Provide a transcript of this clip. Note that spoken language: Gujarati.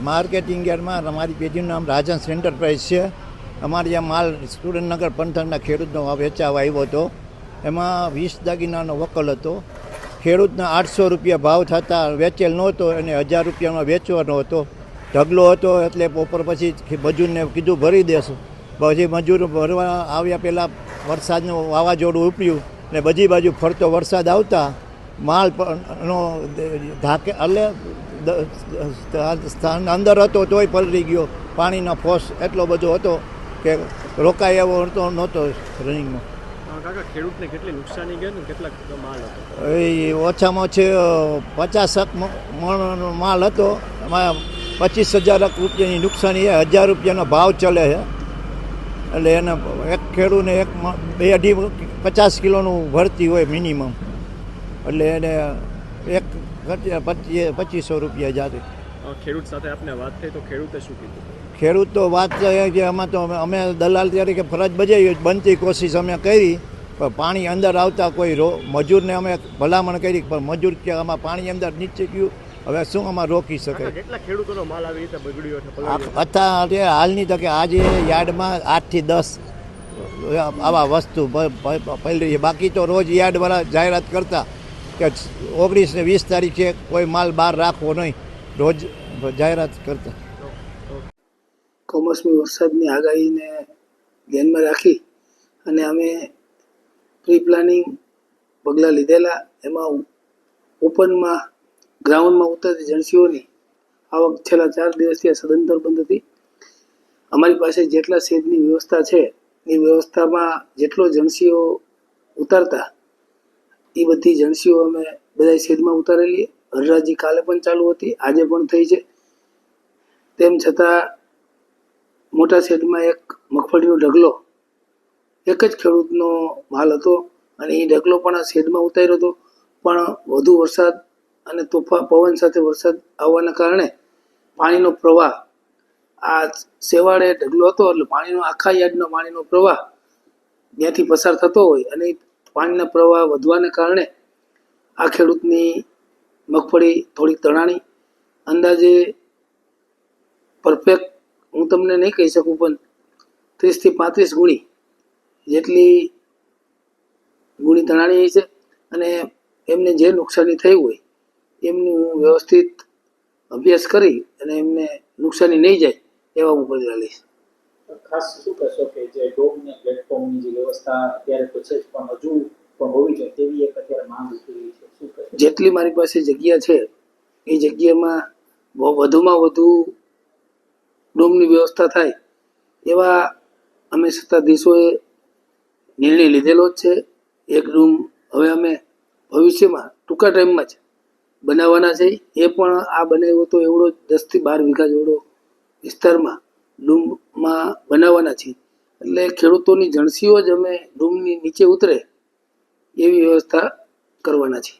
માર્કેટિંગ યાર્ડમાં અમારી પેઢીનું નામ રાજહંસ એન્ટરપ્રાઇઝ છે. અમારે જ્યાં માલ સુરેન્દ્રનગર પંથકના ખેડૂતનો વેચાવા આવ્યો હતો. એમાં 20 દાગીનાનો વકલ હતો. ખેડૂતના 800 રૂપિયા ભાવ થતાં વેચેલ નહોતો અને 1000 રૂપિયામાં વેચવાનો હતો. ઢગલો હતો એટલે બપોર પછી મજૂરને કીધું ભરી દેશું. પછી મજૂર ભરવા આવ્યા પહેલાં વરસાદનું વાવાઝોડું ઉપડ્યું ને બધી બાજુ ફરતો વરસાદ આવતા માલ નો ઢાકે એટલે અંદર હતો તોય પલળી ગયો. પાણીનો ફોર્સ એટલો બધો હતો કે રોકાય એવો નહોતો રનિંગમાં. કાકા, ખેડૂતને કેટલી નુકસાની ગઈ ને કેટલા માલ હતો? એ ઓછામાં ઓછી 50 મણ માલ હતો. એમાં 25,000 રૂપિયાની નુકસાની છે. 1000 રૂપિયાનો ભાવ ચલે છે એટલે એને એક ખેડૂતને 2-2.5 કિલોનું ભરતી હોય મિનિમમ, એટલે એને 2500 રૂપિયા જાતે. ખેડૂત સાથે આપને વાત થઈ તો ખેડૂતે શું કીધું? ખેડૂત તો વાત કે આમાં તો અમે દલાલ તરીકે ફરજ બજાવી, બનતી કોશિશ અમે કરી, પણ પાણી અંદર આવતા કોઈ મજૂરને અમે ભલામણ કરી, પણ મજૂર કે આમાં પાણી અંદર નીચે ગયું, હવે શું આમાં રોકી શકે? કેટલા ખેડૂતોનો માલ આવી રીતે બગડ્યો છે? અત્યારે હાલની તકે આજે યાર્ડમાં 8 થી 10 આવા વસ્તુ પડી છે. બાકી તો રોજ યાર્ડવાળા જાહેરાત કરતા કે 19 ને 20 તારીખે કોઈ માલ બહાર રાખવો નહીં, રોજ જાહેરાત કરતા. કમોસમી વરસાદની આગાહીને ધ્યાનમાં રાખી અને અમે પ્રી પ્લાનિંગ પગલાં લીધેલા. એમાં ઓપનમાં ગ્રાઉન્ડમાં ઉતરતી જણસીઓની આવક છેલ્લા 4 દિવસથી સદંતર બંધ હતી. અમારી પાસે જેટલા શેડની વ્યવસ્થા છે એ વ્યવસ્થામાં જેટલો જણસીઓ ઉતારતા એ બધી જણસીઓ અમે બધા શેડમાં ઉતારેલી. હરરાજી કાલે પણ ચાલુ હતી, આજે પણ થઈ છે. તેમ છતાં મોટા શેડમાં એક મગફળીનો ઢગલો એક જ ખેડૂતનો માલ હતો અને એ ઢગલો પણ આ શેડમાં ઉતાર્યો હતો. પણ વધુ વરસાદ અને તોફાન પવન સાથે વરસાદ આવવાના કારણે પાણીનો પ્રવાહ આ સેવાળે ઢગલો હતો, એટલે પાણીનો આખા યાર્ડનો પાણીનો પ્રવાહ ત્યાંથી પસાર થતો હોય અને પાણીના પ્રવાહ વધવાને કારણે આ ખેડૂતની મગફળી થોડીક તણાણી. અંદાજે પરફેક્ટ હું તમને નહીં કહી શકું, પણ 30 થી 35 ગુણી જેટલી ગુણી તણાણી છે અને એમને જે નુકસાની થઈ હોય એમનું હું વ્યવસ્થિત અભ્યાસ કરી અને એમને નુકસાની નહીં જાય એવા હું પગલાં લઈશ. ખાસ શું કહેશો કે જે ડોમને પ્લેટફોર્મની જે વ્યવસ્થા અત્યારે તો છે પણ હજુ પણ હોવી જોઈએ તેવી એક અત્યારે માંગ ઉઠી રહી છે, શું કહેશો? જેટલી મારી પાસે જગ્યા છે એ જગ્યામાં વધુમાં વધુ ડોમની વ્યવસ્થા થાય એવા અમે સત્તાધીશોએ નિર્ણય લીધેલો જ છે. એક રૂમ હવે અમે ભવિષ્યમાં ટૂંકા ટાઈમમાં જ બનાવવાના છે. એ પણ આ બનાવ્યો તો એવડો 10 થી 12 વીઘા જેવડો વિસ્તારમાં ડૂમમાં બનાવવાના છીએ. એટલે ખેડૂતોની જણસીઓ જ અમે ડૂમની નીચે ઉતરે એવી વ્યવસ્થા કરવાના છીએ.